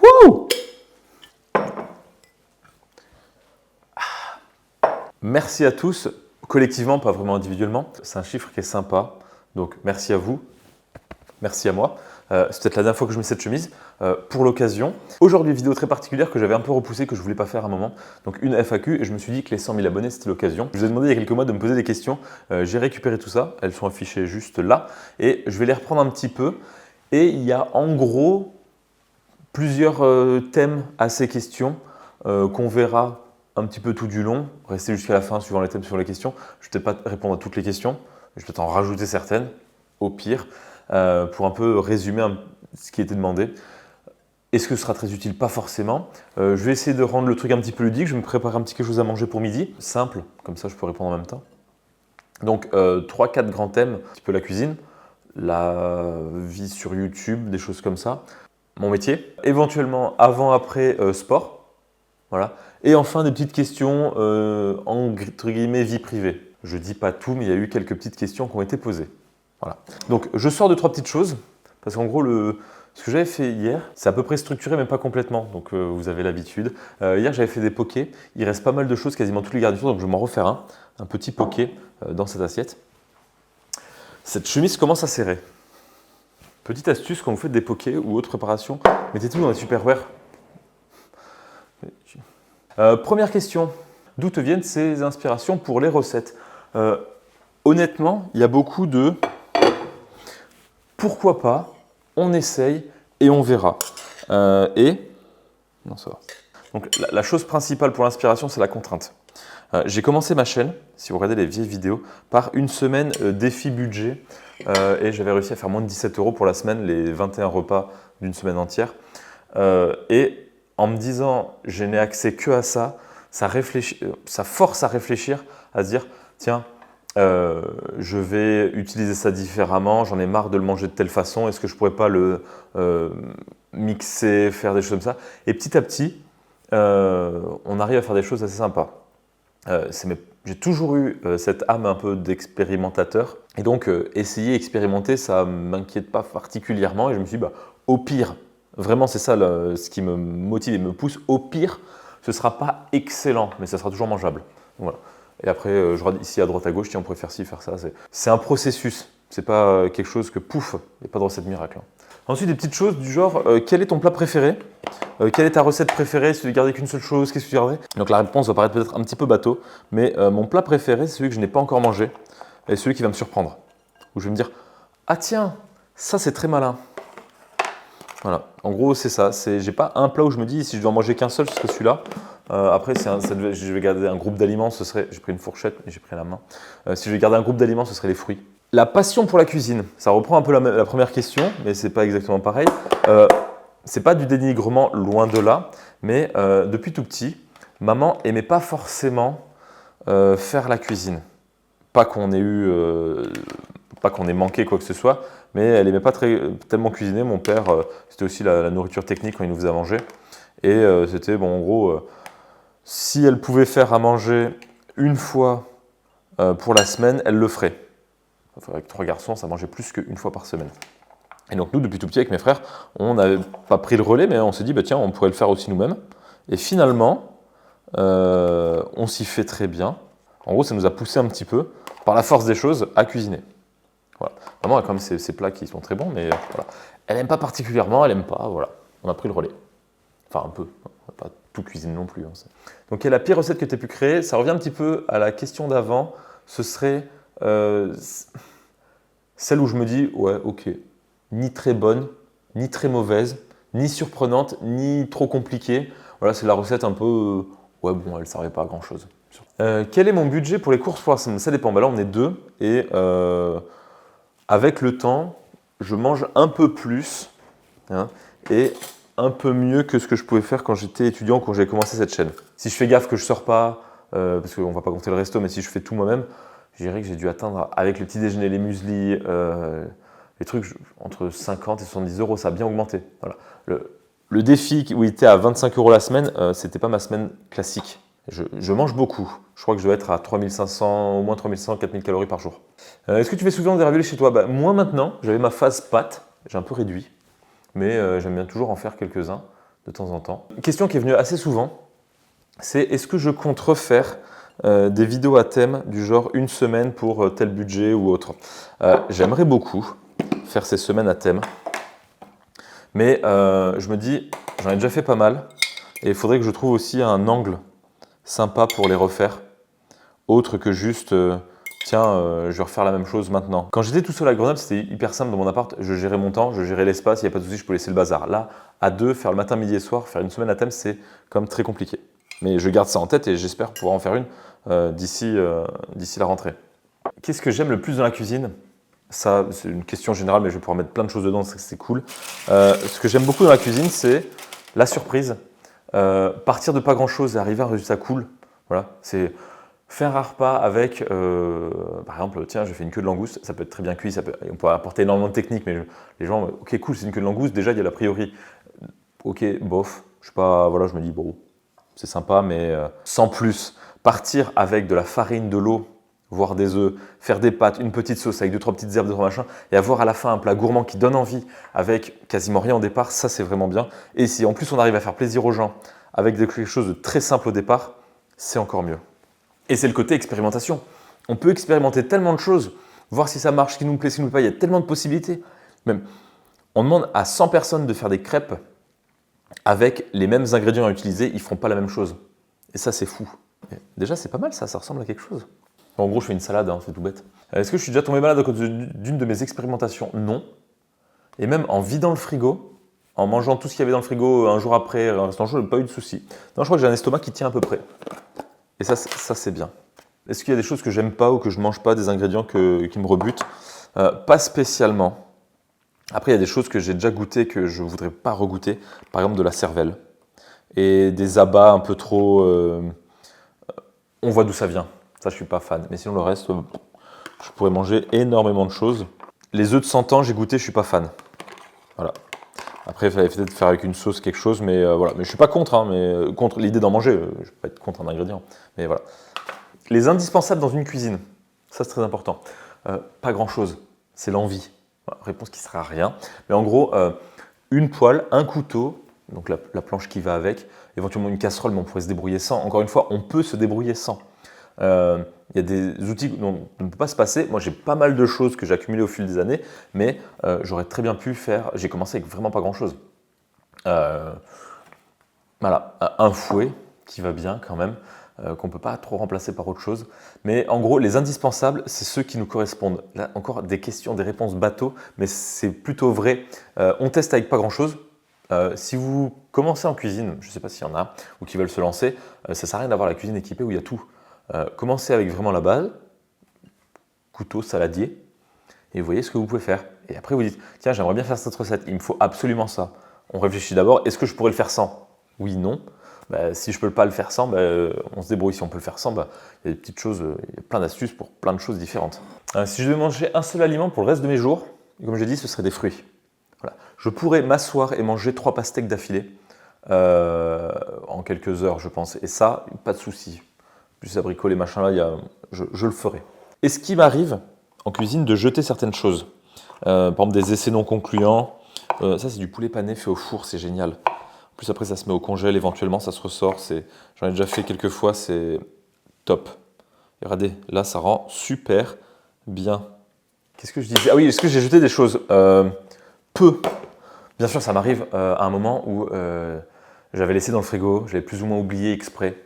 Wouh! Merci à tous, collectivement, pas vraiment individuellement. C'est un chiffre qui est sympa, donc merci à vous, merci à moi. C'est peut-être la dernière fois que je mets cette chemise pour l'occasion. Aujourd'hui, vidéo très particulière que j'avais un peu repoussée, que je voulais pas faire à un moment. Donc une FAQ, et je me suis dit que les 100 000 abonnés, c'était l'occasion. Je vous ai demandé il y a quelques mois de me poser des questions. J'ai récupéré tout ça, elles sont affichées juste là, et je vais les reprendre un petit peu. Et il y a en gros plusieurs thèmes à ces questions qu'on verra un petit peu tout du long. Restez jusqu'à la fin suivant les thèmes, suivant les questions. Je ne vais peut-être pas répondre à toutes les questions. Je vais peut-être en rajouter certaines, au pire, pour un peu résumer ce qui était demandé. Est-ce que ce sera très utile? Pas forcément. Je vais essayer de rendre le truc un petit peu ludique. Je vais me préparer un petit quelque chose à manger pour midi. Simple, comme ça je peux répondre en même temps. Donc 3-4 grands thèmes. Un petit peu la cuisine, la vie sur YouTube, des choses comme ça. Mon métier, éventuellement avant-après sport, voilà. Et enfin des petites questions entre guillemets vie privée. Je dis pas tout, mais il y a eu quelques petites questions qui ont été posées. Voilà. Donc je sors de 3 petites choses, parce qu'en gros ce que j'avais fait hier, c'est à peu près structuré mais pas complètement, donc vous avez l'habitude. Hier j'avais fait des pokés, il reste pas mal de choses, quasiment toutes les garnitures, donc je vais m'en refaire un petit poké dans cette assiette. Cette chemise commence à serrer. Petite astuce quand vous faites des pokés ou autre préparation, mettez tout dans des Tupperware. Première question, d'où te viennent ces inspirations pour les recettes? Honnêtement, il y a beaucoup de pourquoi pas, on essaye et on verra. Non, ça va. Donc la chose principale pour l'inspiration, c'est la contrainte. J'ai commencé ma chaîne, si vous regardez les vieilles vidéos, par une semaine défi budget et j'avais réussi à faire moins de 17 € pour la semaine, les 21 repas d'une semaine entière. Et en me disant, je n'ai accès que à ça, ça force à réfléchir, à se dire, tiens, je vais utiliser ça différemment, j'en ai marre de le manger de telle façon, est-ce que je ne pourrais pas le mixer, faire des choses comme ça? Et petit à petit, on arrive à faire des choses assez sympas. J'ai toujours eu cette âme un peu d'expérimentateur. Et donc, essayer, expérimenter, ça ne m'inquiète pas particulièrement. Et je me suis dit, bah, au pire, vraiment c'est ça ce qui me motive et me pousse, au pire, ce ne sera pas excellent, mais ça sera toujours mangeable. Donc, voilà. Et après, je regarde ici à droite à gauche, tiens, on pourrait faire ci, faire ça. C'est un processus. C'est pas quelque chose que pouf, il n'y a pas de recette miracle. Ensuite, des petites choses du genre, quel est ton plat préféré? Quelle est ta recette préférée? Si tu ne gardais qu'une seule chose, qu'est-ce que tu garderais? Donc la réponse va paraître peut-être un petit peu bateau, mais mon plat préféré, c'est celui que je n'ai pas encore mangé, et celui qui va me surprendre. Où je vais me dire, ah tiens, ça c'est très malin. Voilà, en gros c'est ça. J'ai pas un plat où je me dis, si je dois en manger qu'un seul, ce serait celui-là. Après, je vais garder un groupe d'aliments, j'ai pris une fourchette, mais j'ai pris la main. Si je vais garder un groupe d'aliments, ce serait les fruits. La passion pour la cuisine, ça reprend un peu la première question, mais c'est pas exactement pareil. C'est pas du dénigrement, loin de là, mais depuis tout petit, maman aimait pas forcément faire la cuisine. Pas qu'on ait manqué quoi que ce soit, mais elle aimait pas tellement cuisiner. Mon père, c'était aussi la nourriture technique quand il nous faisait à manger. Et c'était, bon, en gros, si elle pouvait faire à manger une fois pour la semaine, elle le ferait. Enfin, avec 3 garçons, ça mangeait plus qu'une fois par semaine. Et donc nous, depuis tout petit avec mes frères, on n'avait pas pris le relais, mais on s'est dit, bah, tiens, on pourrait le faire aussi nous-mêmes. Et finalement, on s'y fait très bien. En gros, ça nous a poussé un petit peu, par la force des choses, à cuisiner. Voilà. Vraiment, elle a quand même ces plats qui sont très bons, mais voilà. Elle n'aime pas particulièrement, elle n'aime pas, voilà. On a pris le relais. Enfin, un peu. On n'a pas tout cuisiner non plus. Hein, donc, quelle est la pire recette que tu as pu créer? Ça revient un petit peu à la question d'avant. Ce serait celle où je me dis, ouais, ok, ni très bonne, ni très mauvaise, ni surprenante, ni trop compliquée. Voilà, c'est la recette un peu, ouais, bon, elle ne servait pas à grand chose. Quel est mon budget pour les courses pour la semaine? Ça dépend. Bah là, on est 2 et avec le temps, je mange un peu plus hein, et un peu mieux que ce que je pouvais faire quand j'étais étudiant, quand j'avais commencé cette chaîne. Si je fais gaffe que je ne sors pas, parce qu'on ne va pas compter le resto, mais si je fais tout moi-même, je dirais que j'ai dû atteindre, avec le petit déjeuner, les mueslis, les trucs entre 50 et 70 €, ça a bien augmenté. Voilà. Le défi où il était à 25 € la semaine, c'était pas ma semaine classique. Je mange beaucoup. Je crois que je dois être à 3500, au moins 3500, 4000 calories par jour. Est-ce que tu fais souvent des raviolis chez toi? Bah, moi maintenant, j'avais ma phase pâtes, j'ai un peu réduit, mais j'aime bien toujours en faire quelques-uns de temps en temps. Une question qui est venue assez souvent, c'est est-ce que je compte refaire des vidéos à thème du genre une semaine pour tel budget ou autre. J'aimerais beaucoup faire ces semaines à thème, mais je me dis, j'en ai déjà fait pas mal, et il faudrait que je trouve aussi un angle sympa pour les refaire, autre que juste, tiens, je vais refaire la même chose maintenant. Quand j'étais tout seul à Grenoble, c'était hyper simple dans mon appart, je gérais mon temps, je gérais l'espace, il n'y a pas de souci, je peux laisser le bazar. Là, à deux, faire le matin, midi et soir, faire une semaine à thème, c'est comme très compliqué. Mais je garde ça en tête et j'espère pouvoir en faire une d'ici la rentrée. Qu'est-ce que j'aime le plus dans la cuisine? Ça, c'est une question générale, mais je vais pouvoir mettre plein de choses dedans, c'est cool. Ce que j'aime beaucoup dans la cuisine, c'est la surprise. Partir de pas grand-chose et arriver à un résultat cool. Voilà, c'est faire un repas avec, par exemple, tiens, je fais une queue de langouste, ça peut être très bien cuit, on peut apporter énormément de techniques, mais les gens, ok, cool, c'est une queue de langouste, déjà, il y a l'a priori. Ok, bof, je sais pas, voilà, je me dis, bon, c'est sympa, mais sans plus. Partir avec de la farine, de l'eau, voire des œufs, faire des pâtes, une petite sauce avec 2-3 petites herbes, 2-3 machins, et avoir à la fin un plat gourmand qui donne envie avec quasiment rien au départ, ça c'est vraiment bien. Et si en plus on arrive à faire plaisir aux gens avec quelque chose de très simple au départ, c'est encore mieux. Et c'est le côté expérimentation. On peut expérimenter tellement de choses, voir si ça marche, ce qui nous plaît, ce qui nous plaît pas, il y a tellement de possibilités. Même, on demande à 100 personnes de faire des crêpes avec les mêmes ingrédients à utiliser, ils ne feront pas la même chose. Et ça, c'est fou. Déjà, c'est pas mal ça ressemble à quelque chose. En gros, je fais une salade, hein, c'est tout bête. Est-ce que je suis déjà tombé malade à cause d'une de mes expérimentations? Non. Et même en vidant le frigo, en mangeant tout ce qu'il y avait dans le frigo un jour après, en restant chaud, je n'ai pas eu de soucis. Non, je crois que j'ai un estomac qui tient à peu près. Et ça c'est bien. Est-ce qu'il y a des choses que j'aime pas ou que je mange pas, des ingrédients qui me rebutent? Pas spécialement. Après, il y a des choses que j'ai déjà goûtées que je ne voudrais pas regoûter. Par exemple, de la cervelle. Et des abats un peu trop... on voit d'où ça vient. Ça, je ne suis pas fan. Mais sinon, le reste, je pourrais manger énormément de choses. Les œufs de 100 ans, j'ai goûté, je ne suis pas fan. Voilà. Après, il fallait peut-être faire avec une sauce, quelque chose. Mais voilà. Mais je ne suis pas contre, hein, mais contre l'idée d'en manger. Je ne vais pas être contre un ingrédient. Mais voilà. Les indispensables dans une cuisine. Ça, c'est très important. Pas grand-chose. C'est l'envie. Réponse qui ne sert à rien. Mais en gros, une poêle, un couteau, donc la planche qui va avec, éventuellement une casserole, mais on pourrait se débrouiller sans. Encore une fois, on peut se débrouiller sans. Il y a des outils dont on ne peut pas se passer. Moi, j'ai pas mal de choses que j'ai accumulées au fil des années, mais j'aurais très bien pu faire. J'ai commencé avec vraiment pas grand-chose. Voilà, un fouet qui va bien quand même. Qu'on ne peut pas trop remplacer par autre chose. Mais en gros, les indispensables, c'est ceux qui nous correspondent. Là, encore des questions, des réponses bateau, mais c'est plutôt vrai. On teste avec pas grand-chose. Si vous commencez en cuisine, je ne sais pas s'il y en a, ou qui veulent se lancer, ça ne sert à rien d'avoir la cuisine équipée où il y a tout. Commencez avec vraiment la base, couteau, saladier, et vous voyez ce que vous pouvez faire. Et après, vous dites, tiens, j'aimerais bien faire cette recette, il me faut absolument ça. On réfléchit d'abord, est-ce que je pourrais le faire sans? Oui, non. Si je ne peux pas le faire sans, on se débrouille. Si on peut le faire sans, il y a des petites choses, il y a plein d'astuces pour plein de choses différentes. Si je devais manger un seul aliment pour le reste de mes jours, comme j'ai dit, ce serait des fruits. Voilà. Je pourrais m'asseoir et manger 3 pastèques d'affilée en quelques heures, je pense. Et ça, pas de souci. Plus abricot, les machins là, je le ferai. Est-ce qu'il m'arrive en cuisine de jeter certaines choses? Par exemple, des essais non concluants. Ça, c'est du poulet pané fait au four, c'est génial. Plus après, ça se met au congèle, éventuellement, ça se ressort. J'en ai déjà fait quelques fois, c'est top. Et regardez, là, ça rend super bien. Qu'est-ce que je disais? Ah oui, est-ce que j'ai jeté des choses? Peu. Bien sûr, ça m'arrive à un moment où j'avais laissé dans le frigo, je l'avais plus ou moins oublié exprès.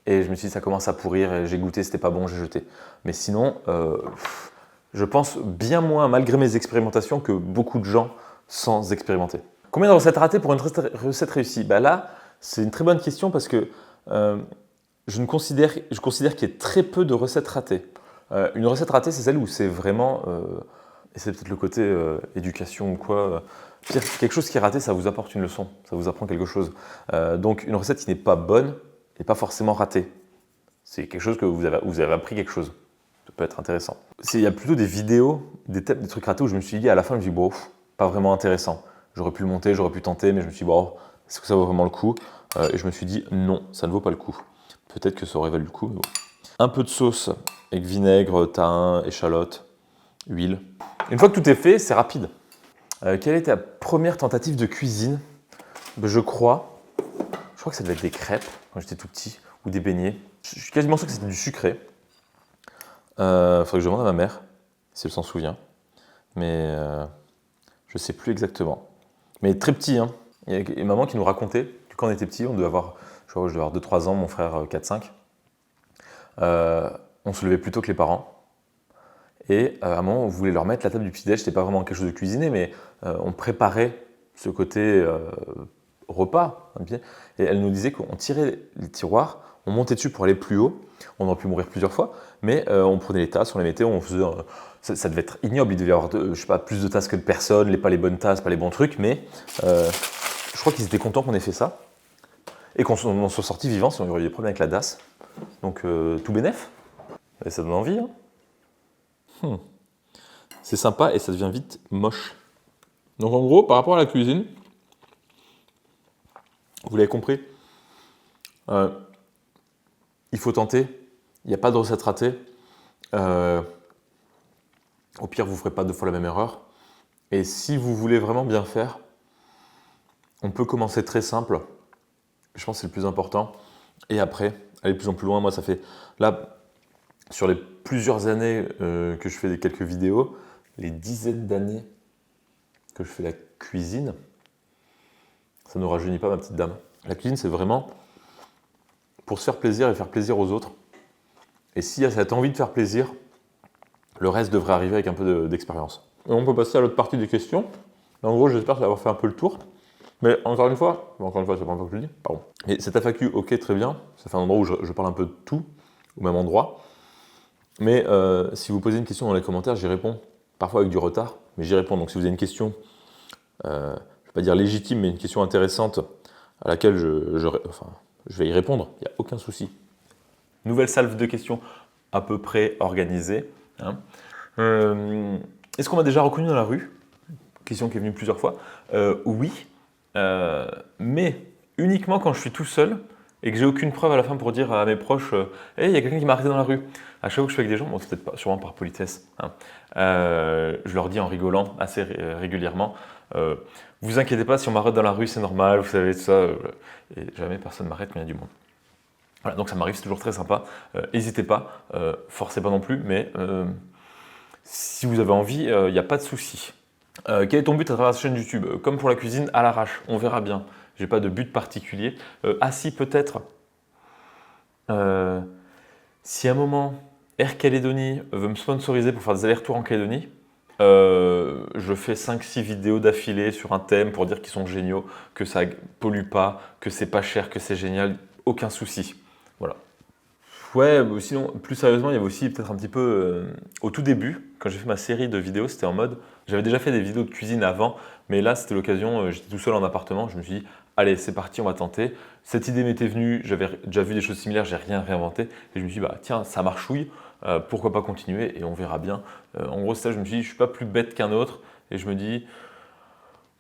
Et je me suis dit, ça commence à pourrir, et j'ai goûté, c'était pas bon, j'ai jeté. Mais sinon, je pense bien moins, malgré mes expérimentations, que beaucoup de gens sans expérimenter. Combien de recettes ratées pour une recette réussie? Là, c'est une très bonne question parce que je considère qu'il y a très peu de recettes ratées. Une recette ratée, c'est celle où c'est vraiment, et c'est peut-être le côté éducation ou quoi, quelque chose qui est raté, ça vous apporte une leçon, ça vous apprend quelque chose. Donc une recette qui n'est pas bonne n'est pas forcément ratée. C'est quelque chose que vous avez appris quelque chose. Ça peut être intéressant. Il y a plutôt des vidéos, des trucs ratés où je me suis dit, à la fin, je me suis dit, bon, pas vraiment intéressant. J'aurais pu le monter, j'aurais pu tenter, mais je me suis dit, bon, est-ce que ça vaut vraiment le coup? Et je me suis dit, non, ça ne vaut pas le coup. Peut-être que ça aurait valu le coup, mais bon. Un peu de sauce avec vinaigre, thym, échalote, huile. Une fois que tout est fait, c'est rapide. Quelle est ta première tentative de cuisine? Je crois crois que ça devait être des crêpes quand j'étais tout petit, ou des beignets. Je suis quasiment sûr que c'était du sucré. Faudrait que je demande à ma mère, si elle s'en souvient. Mais je sais plus exactement. Mais très petit, hein. Il y a une maman qui nous racontait que quand on était petit, on devait avoir, je crois que je devais avoir 2-3 ans, mon frère 4-5. On se levait plus tôt que les parents. Et à un moment, on voulait leur mettre la table du petit-déj. C'était pas vraiment quelque chose de cuisiné, mais on préparait ce côté repas. Et elle nous disait qu'on tirait les tiroirs, on montait dessus pour aller plus haut. On aurait pu mourir plusieurs fois, mais on prenait les tasses, on les mettait, on faisait. Ça devait être ignoble. Il devait y avoir, je sais pas, plus de tasses que de personnes, pas les bonnes tasses, pas les bons trucs, mais je crois qu'ils étaient contents qu'on ait fait ça et qu'on soit sorti vivant si on aurait eu des problèmes avec la DAS. Donc tout bénef. Et ça donne envie. Hein. C'est sympa et ça devient vite moche. Donc en gros, par rapport à la cuisine, vous l'avez compris, il faut tenter. Il n'y a pas de recette ratée. Au pire, vous ne ferez pas 2 fois la même erreur. Et si vous voulez vraiment bien faire, on peut commencer très simple. Je pense que c'est le plus important. Et après, aller de plus en plus loin. Moi, ça fait là, sur les plusieurs années que je fais quelques vidéos, les dizaines d'années que je fais la cuisine, ça ne rajeunit pas ma petite dame. La cuisine, c'est vraiment pour se faire plaisir et faire plaisir aux autres. Et s'il y a cette envie de faire plaisir, le reste devrait arriver avec un peu d'expérience. Et on peut passer à l'autre partie des questions. En gros, j'espère avoir fait un peu le tour. Mais encore une fois, c'est la première fois que je le dis, pardon. Mais cette FAQ, ok, très bien. Ça fait un endroit où je parle un peu de tout, au même endroit. Mais si vous posez une question dans les commentaires, j'y réponds. Parfois avec du retard, mais j'y réponds. Donc si vous avez une question, je ne vais pas dire légitime, mais une question intéressante à laquelle je vais y répondre, il n'y a aucun souci. Nouvelle salve de questions à peu près organisée. Hein. Est-ce qu'on m'a déjà reconnu dans la rue? Question qui est venue plusieurs fois. Oui, mais uniquement quand je suis tout seul et que j'ai aucune preuve à la fin pour dire à mes proches hey, il y a quelqu'un qui m'a arrêté dans la rue. À chaque fois que je suis avec des gens, bon, c'est peut-être pas, sûrement par politesse, hein, je leur dis en rigolant assez régulièrement vous inquiétez pas, si on m'arrête dans la rue, c'est normal, vous savez, tout ça. Et jamais personne m'arrête, mais il y a du monde. Voilà, donc ça m'arrive, c'est toujours très sympa. N'hésitez pas, forcez pas non plus, mais si vous avez envie, il n'y a pas de souci. Quel est ton but à travers cette chaîne YouTube? Comme pour la cuisine, à l'arrache, on verra bien. J'ai pas de but particulier. Si peut-être, si à un moment Air Calédonie veut me sponsoriser pour faire des allers-retours en Calédonie, je fais 5-6 vidéos d'affilée sur un thème pour dire qu'ils sont géniaux, que ça pollue pas, que c'est pas cher, que c'est génial, aucun souci. Voilà. Ouais, sinon, plus sérieusement, il y avait aussi peut-être un petit peu, au tout début, quand j'ai fait ma série de vidéos, c'était en mode, j'avais déjà fait des vidéos de cuisine avant, mais là c'était l'occasion, j'étais tout seul en appartement, je me suis dit, allez c'est parti, on va tenter. Cette idée m'était venue, j'avais déjà vu des choses similaires, j'ai rien réinventé, et je me suis dit, bah tiens, ça marchouille, pourquoi pas continuer, et on verra bien. En gros, ça, je me suis dit, je suis pas plus bête qu'un autre, et je me dis,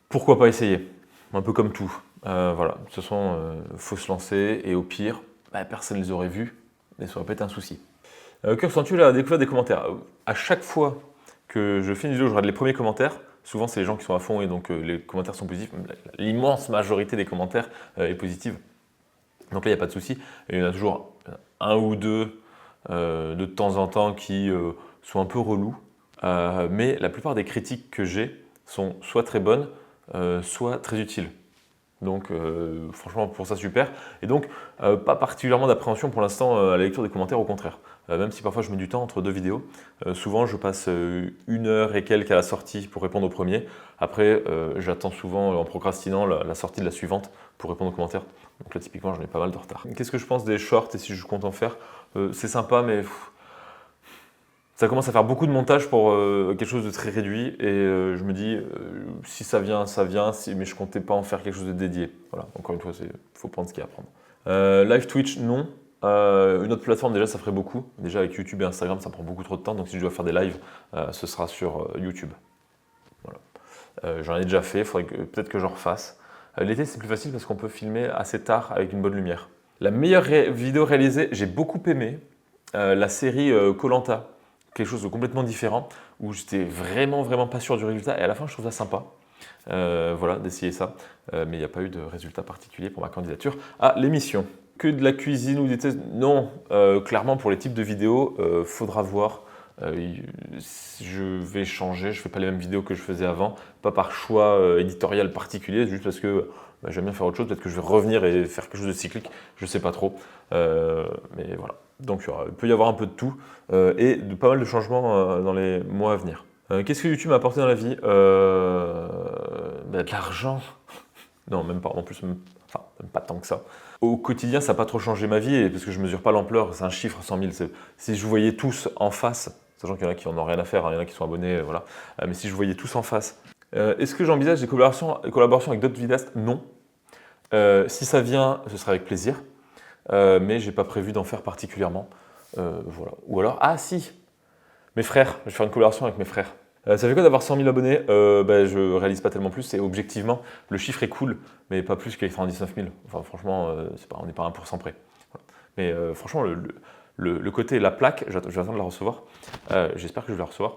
pourquoi pas essayer, un peu comme tout. Voilà, de toute façon, faut se lancer, et au pire, personne ne les aurait vus, mais ça aurait pas été un souci. Que ressens-tu à la découverte des commentaires? À chaque fois que je fais une vidéo, je regarde les premiers commentaires. Souvent, c'est les gens qui sont à fond et donc les commentaires sont positifs. L'immense majorité des commentaires est positive. Donc là, il n'y a pas de souci. Et il y en a toujours un ou deux de temps en temps qui sont un peu relous. Mais la plupart des critiques que j'ai sont soit très bonnes, soit très utiles. Donc franchement pour ça super. Et donc pas particulièrement d'appréhension pour l'instant à la lecture des commentaires, au contraire. Même si parfois je mets du temps entre deux vidéos, souvent je passe 1 heure et quelques à la sortie pour répondre au premier. Après j'attends souvent en procrastinant la sortie de la suivante pour répondre aux commentaires. Donc là typiquement j'en ai pas mal de retard. Qu'est-ce que je pense des shorts et si je compte en faire? C'est sympa mais ça commence à faire beaucoup de montage pour quelque chose de très réduit et je me dis si ça vient, ça vient, mais je comptais pas en faire quelque chose de dédié. Voilà, encore une fois, il faut prendre ce qu'il y a à prendre. Live Twitch, non. Une autre plateforme, déjà, ça ferait beaucoup. Déjà, avec YouTube et Instagram, ça prend beaucoup trop de temps. Donc, si je dois faire des lives, ce sera sur YouTube. Voilà. J'en ai déjà fait, il faudrait peut-être que j'en refasse. L'été, c'est plus facile parce qu'on peut filmer assez tard avec une bonne lumière. La meilleure vidéo réalisée, j'ai beaucoup aimé la série koh quelque chose de complètement différent, où j'étais vraiment pas sûr du résultat, et à la fin je trouve ça sympa. Voilà, d'essayer ça. Mais il n'y a pas eu de résultat particulier pour ma candidature à l'émission. Que de la cuisine ou des tests? Non, clairement pour les types de vidéos, faudra voir. Je vais changer, je ne fais pas les mêmes vidéos que je faisais avant, pas par choix éditorial particulier, juste parce que j'aime bien faire autre chose, peut-être que je vais revenir et faire quelque chose de cyclique, je ne sais pas trop. Mais voilà, donc il peut y avoir un peu de tout et de pas mal de changements dans les mois à venir. Qu'est-ce que YouTube m'a apporté dans la vie? De l'argent. Non, même pas, en plus, même pas tant que ça. Au quotidien, ça n'a pas trop changé ma vie, parce que je ne mesure pas l'ampleur, c'est un chiffre, 100 000. Si je vous voyais tous en face, sachant qu'il y en a qui n'en ont rien à faire, hein, il y en a qui sont abonnés, voilà. Mais si je vous voyais tous en face, est-ce que j'envisage des collaborations avec d'autres vidéastes? Non. Si ça vient, ce sera avec plaisir, mais je n'ai pas prévu d'en faire particulièrement. Voilà. Ou alors, ah si, mes frères, je vais faire une collaboration avec mes frères. Ça fait quoi d'avoir 100 000 abonnés? Je réalise pas tellement plus, et objectivement, le chiffre est cool, mais pas plus qu'il 99 000. Enfin, franchement, on n'est pas à 1% près. Voilà. Mais franchement, le côté, la plaque, je vais attendre de la recevoir. J'espère que je vais la recevoir.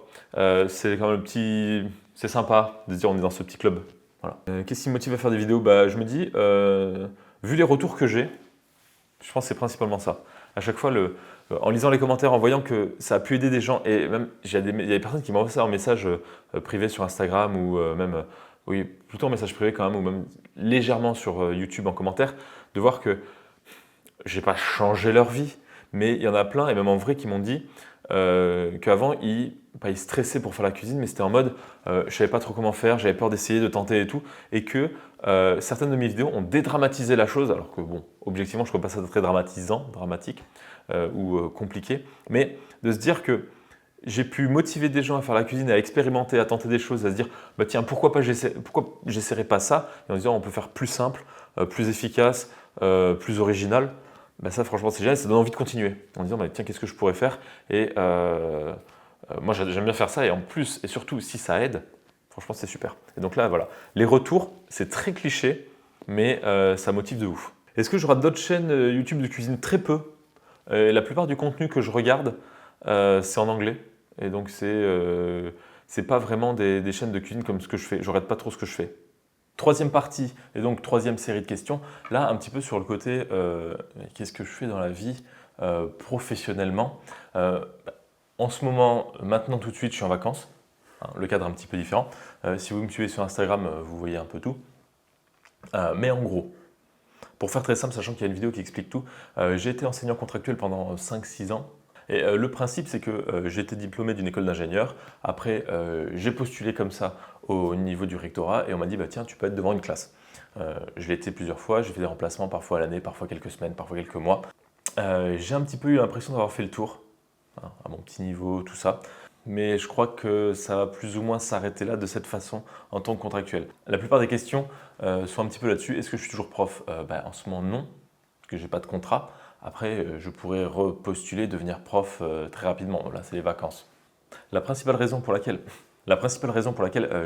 C'est quand même le petit. C'est sympa de se dire on est dans ce petit club. Voilà. Qu'est-ce qui me motive à faire des vidéos? Je me dis, vu les retours que j'ai, je pense que c'est principalement ça. À chaque fois, en lisant les commentaires, en voyant que ça a pu aider des gens, et même il y a des personnes qui m'envoient ça en message privé sur Instagram ou même, oui, plutôt en message privé quand même, ou même légèrement sur YouTube en commentaire, de voir que j'ai pas changé leur vie, mais il y en a plein, et même en vrai, qui m'ont dit qu'avant, ils stressaient pour faire la cuisine, mais c'était en mode je savais pas trop comment faire, j'avais peur d'essayer, de tenter et tout, et que certaines de mes vidéos ont dédramatisé la chose, alors que bon, objectivement, je ne trouve pas ça très dramatique ou compliqué, mais de se dire que j'ai pu motiver des gens à faire la cuisine, à expérimenter, à tenter des choses, à se dire tiens, pourquoi j'essaierais pas ça, et en se disant on peut faire plus simple, plus efficace, plus original. Ça, franchement, c'est génial, ça donne envie de continuer. En disant, tiens, qu'est-ce que je pourrais faire? Et moi, j'aime bien faire ça. Et en plus, et surtout, si ça aide, franchement, c'est super. Et donc là, voilà. Les retours, c'est très cliché, mais ça motive de ouf. Est-ce que j'aurai d'autres chaînes YouTube de cuisine? Très peu. La plupart du contenu que je regarde, c'est en anglais. Et donc, c'est pas vraiment des chaînes de cuisine comme ce que je fais. Je regarde pas trop ce que je fais. Troisième partie, et donc troisième série de questions, là un petit peu sur le côté qu'est-ce que je fais dans la vie professionnellement. En ce moment, maintenant tout de suite, je suis en vacances, hein, le cadre est un petit peu différent. Si vous me suivez sur Instagram, vous voyez un peu tout. Mais en gros, pour faire très simple, sachant qu'il y a une vidéo qui explique tout, j'ai été enseignant contractuel pendant 5-6 ans. Et le principe, c'est que j'ai été diplômé d'une école d'ingénieur. Après, j'ai postulé comme ça au niveau du rectorat et on m'a dit tiens, tu peux être devant une classe. Je l'ai été plusieurs fois, j'ai fait des remplacements parfois à l'année, parfois quelques semaines, parfois quelques mois. J'ai un petit peu eu l'impression d'avoir fait le tour, hein, à mon petit niveau, tout ça. Mais je crois que ça va plus ou moins s'arrêter là de cette façon en tant que contractuel. La plupart des questions sont un petit peu là-dessus. Est-ce que je suis toujours prof? En ce moment, non, parce que je n'ai pas de contrat. Après, je pourrais repostuler, devenir prof très rapidement. Là, c'est les vacances. La principale raison pour laquelle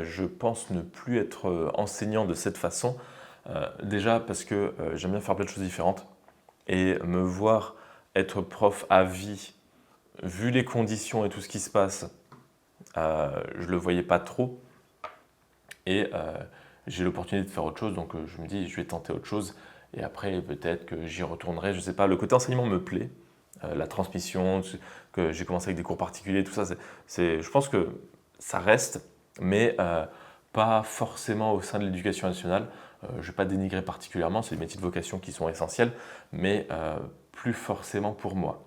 je pense ne plus être enseignant de cette façon, déjà parce que j'aime bien faire plein de choses différentes et me voir être prof à vie, vu les conditions et tout ce qui se passe, je ne le voyais pas trop. Et j'ai l'opportunité de faire autre chose, donc je me dis je vais tenter autre chose. Et après, peut-être que j'y retournerai, je ne sais pas. Le côté enseignement me plaît, la transmission, que j'ai commencé avec des cours particuliers, tout ça. Je pense que ça reste, mais pas forcément au sein de l'éducation nationale. Je ne vais pas dénigrer particulièrement, c'est des métiers de vocation qui sont essentiels, mais plus forcément pour moi.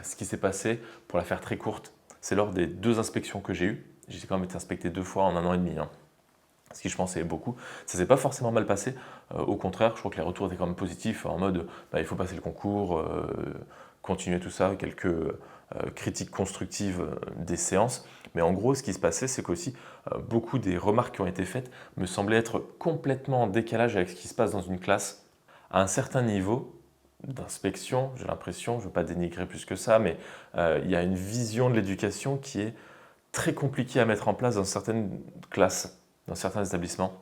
Ce qui s'est passé, pour la faire très courte, c'est lors des 2 inspections que j'ai eues. J'ai quand même été inspecté 2 fois en 1 an et demi. Hein. Ce qui je pense est beaucoup. Ça s'est pas forcément mal passé, au contraire, je crois que les retours étaient quand même positifs, en mode il faut passer le concours, continuer tout ça, quelques critiques constructives des séances. Mais en gros, ce qui se passait, c'est qu'aussi beaucoup des remarques qui ont été faites me semblaient être complètement en décalage avec ce qui se passe dans une classe. À un certain niveau d'inspection, j'ai l'impression, je ne veux pas dénigrer plus que ça, mais il y a une vision de l'éducation qui est très compliquée à mettre en place dans certaines classes, dans certains établissements.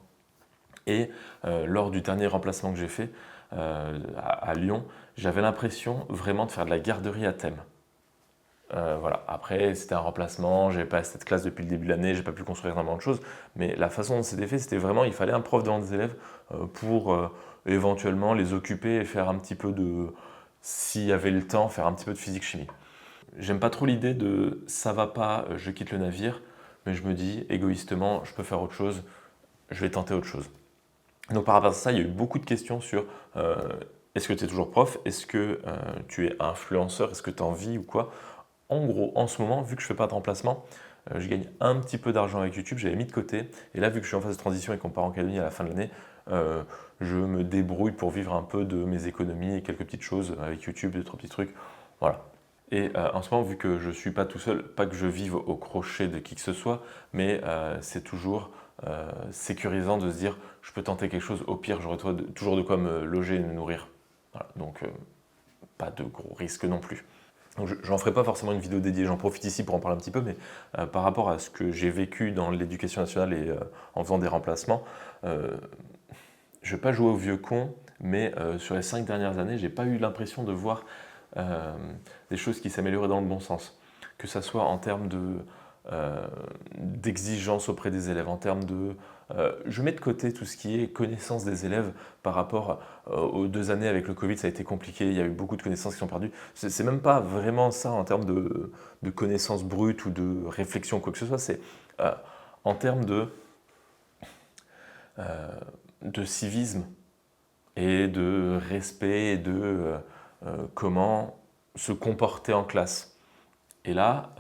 Et lors du dernier remplacement que j'ai fait à Lyon, j'avais l'impression vraiment de faire de la garderie à thème. Voilà. Après, c'était un remplacement, j'avais pas cette classe depuis le début de l'année, j'ai pas pu construire énormément de choses, mais la façon dont c'était fait, c'était vraiment, il fallait un prof devant des élèves pour éventuellement les occuper et faire un petit peu de, s'il y avait le temps, faire un petit peu de physique-chimie. J'aime pas trop l'idée de ça va pas, je quitte le navire, mais je me dis égoïstement, je peux faire autre chose, je vais tenter autre chose. Donc par rapport à ça, il y a eu beaucoup de questions sur est-ce que tu es toujours prof, est-ce que tu es influenceur, est-ce que tu en vis ou quoi. En gros, en ce moment, vu que je fais pas de remplacement, je gagne un petit peu d'argent avec YouTube, j'avais mis de côté, et là vu que je suis en phase de transition et qu'on part en académie à la fin de l'année, je me débrouille pour vivre un peu de mes économies et quelques petites choses avec YouTube, deux, trois petits trucs, voilà. Et en ce moment, vu que je ne suis pas tout seul, pas que je vive au crochet de qui que ce soit, mais c'est toujours sécurisant de se dire je peux tenter quelque chose, au pire j'aurai toujours de quoi me loger et me nourrir. Voilà, donc pas de gros risques non plus. Donc j'en ferai pas forcément une vidéo dédiée, j'en profite ici pour en parler un petit peu, mais par rapport à ce que j'ai vécu dans l'éducation nationale et en faisant des remplacements, je ne vais pas jouer au vieux con, mais sur les 5 dernières années, j'ai pas eu l'impression de voir des choses qui s'amélioraient dans le bon sens. Que ça soit en termes d'exigence auprès des élèves, en termes de... je mets de côté tout ce qui est connaissance des élèves par rapport aux 2 années avec le Covid, ça a été compliqué, il y a eu beaucoup de connaissances qui sont perdues. C'est même pas vraiment ça en termes de connaissances brutes ou de réflexion, quoi que ce soit, c'est en termes de civisme et de respect et de comment se comporter en classe. Et là,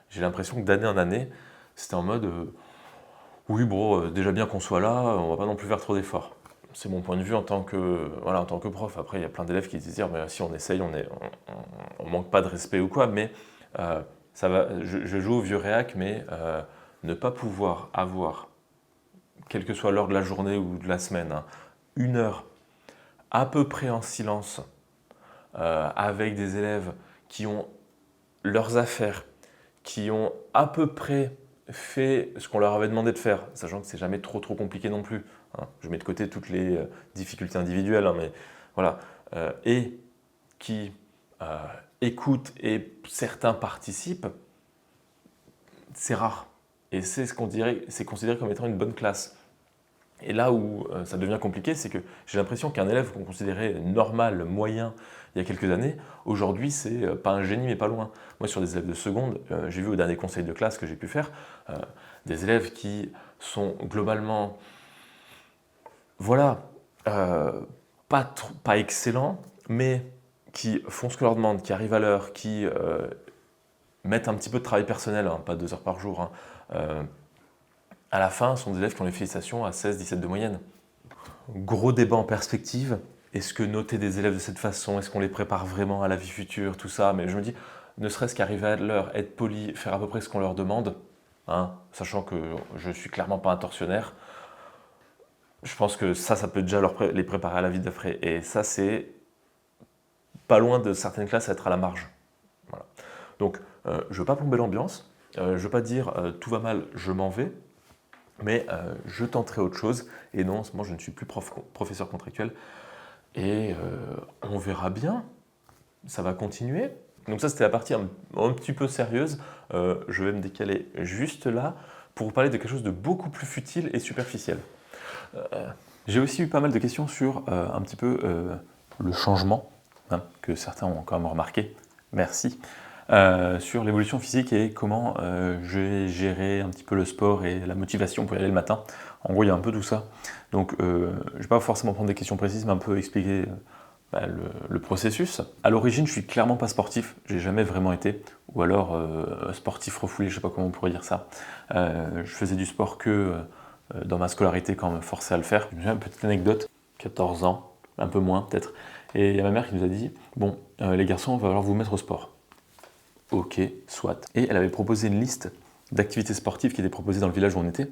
j'ai l'impression que d'année en année, c'était en mode oui, bon, déjà bien qu'on soit là, on va pas non plus faire trop d'efforts. C'est mon point de vue voilà, en tant que prof. Après, il y a plein d'élèves qui disent mais si on essaye, on manque pas de respect ou quoi, mais ça va, je joue au vieux réac, mais ne pas pouvoir avoir, quelle que soit l'heure de la journée ou de la semaine, hein, 1 heure à peu près en silence avec des élèves qui ont leurs affaires, qui ont à peu près fait ce qu'on leur avait demandé de faire, sachant que c'est jamais trop compliqué non plus, hein. Je mets de côté toutes les difficultés individuelles, hein, mais voilà, et qui écoutent et certains participent, c'est rare. Et c'est c'est considéré comme étant une bonne classe. Et là où ça devient compliqué, c'est que j'ai l'impression qu'un élève qu'on considérait normal, moyen, il y a quelques années, aujourd'hui, c'est pas un génie, mais pas loin. Moi, sur des élèves de seconde, j'ai vu au dernier conseil de classe que j'ai pu faire, des élèves qui sont globalement, voilà, pas excellents, mais qui font ce que leur demande, qui arrivent à l'heure, qui mettent un petit peu de travail personnel, hein, pas 2 heures par jour, hein, à la fin, ce sont des élèves qui ont les félicitations à 16-17 de moyenne. Gros débat en perspective. Est-ce que noter des élèves de cette façon, est-ce qu'on les prépare vraiment à la vie future, tout ça? Mais je me dis, ne serait-ce qu'arriver à l'heure, être poli, faire à peu près ce qu'on leur demande, hein, sachant que je suis clairement pas un tortionnaire, je pense que ça peut déjà les préparer à la vie d'après. Et ça, c'est pas loin de certaines classes à être à la marge. Voilà. Donc, je veux pas plomber l'ambiance, je veux pas dire tout va mal, je m'en vais. Mais je tenterai autre chose. Et non, moi je ne suis plus professeur contractuel. Et on verra bien. Ça va continuer. Donc ça, c'était la partie un petit peu sérieuse. Je vais me décaler juste là pour vous parler de quelque chose de beaucoup plus futile et superficiel. J'ai aussi eu pas mal de questions sur un petit peu le changement, hein, que certains ont quand même remarqué. Merci. Sur l'évolution physique et comment je vais gérer un petit peu le sport et la motivation pour y aller le matin. En gros, il y a un peu tout ça. Donc, je ne vais pas forcément prendre des questions précises, mais un peu expliquer le processus. À l'origine, je suis clairement pas sportif, j'ai jamais vraiment été, ou alors sportif refoulé, je sais pas comment on pourrait dire ça. Je faisais du sport que dans ma scolarité quand on me forçait à le faire. J'ai une petite anecdote, 14 ans, un peu moins peut-être, et il y a ma mère qui nous a dit « Bon, les garçons, on va falloir vous mettre au sport ». Ok, soit. Et elle avait proposé une liste d'activités sportives qui étaient proposées dans le village où on était.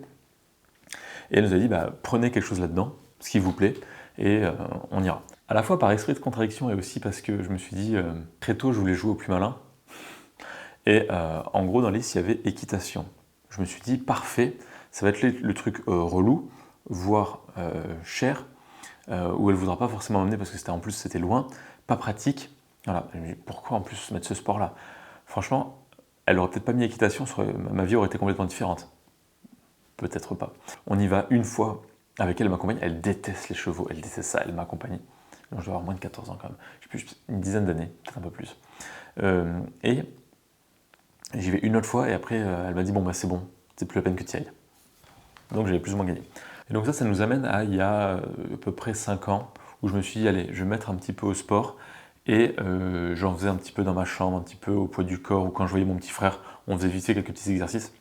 Et elle nous a dit, prenez quelque chose là-dedans, ce qui vous plaît, et on ira. À la fois par esprit de contradiction et aussi parce que je me suis dit, très tôt, je voulais jouer au plus malin. Et en gros, dans la liste, il y avait équitation. Je me suis dit, parfait, ça va être le truc relou, voire cher, où elle ne voudra pas forcément m'emmener parce que en plus c'était loin, pas pratique. Voilà, pourquoi en plus mettre ce sport-là ? franchement, elle aurait peut-être pas mis équitation, ma vie aurait été complètement différente. Peut-être pas. On y va une fois avec elle, ma compagne, elle déteste les chevaux, elle déteste ça, elle m'accompagne. Donc je dois avoir moins de 14 ans quand même, je sais plus, une dizaine d'années, peut-être un peu plus. Et j'y vais une autre fois et après elle m'a dit bon bah c'est bon, c'est plus la peine que tu y ailles. Donc j'avais plus ou moins gagné. Et donc ça nous amène à il y a à peu près 5 ans où je me suis dit allez, je vais me mettre un petit peu au sport et j'en faisais un petit peu dans ma chambre, un petit peu au poids du corps ou quand je voyais mon petit frère, on faisait vite fait quelques petits exercices,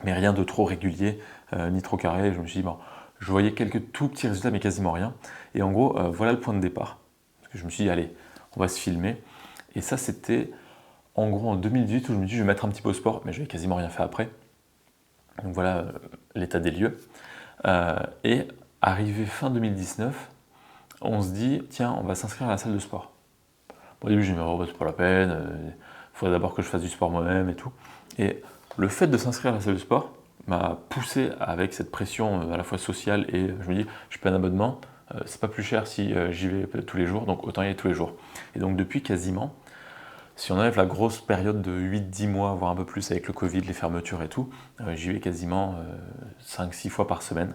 mais rien de trop régulier ni trop carré. Je me suis dit bon, je voyais quelques tout petits résultats mais quasiment rien. Et en gros voilà le point de départ. Parce que je me suis dit allez, on va se filmer. Et ça c'était en gros en 2018 où je me dis je vais mettre un petit peu au sport, mais je n'avais quasiment rien fait après. Donc voilà l'état des lieux. Et arrivé fin 2019, on se dit tiens, on va s'inscrire à la salle de sport. Bon, au début, j'ai dit oh, bah, c'est pas la peine, il faudrait d'abord que je fasse du sport moi-même et tout. Et le fait de s'inscrire à la salle de sport m'a poussé avec cette pression à la fois sociale et je me dis je paie un abonnement, c'est pas plus cher si j'y vais tous les jours, donc autant y aller tous les jours. Et donc depuis quasiment, si on enlève la grosse période de 8-10 mois, voire un peu plus avec le Covid, les fermetures et tout, j'y vais quasiment 5-6 fois par semaine.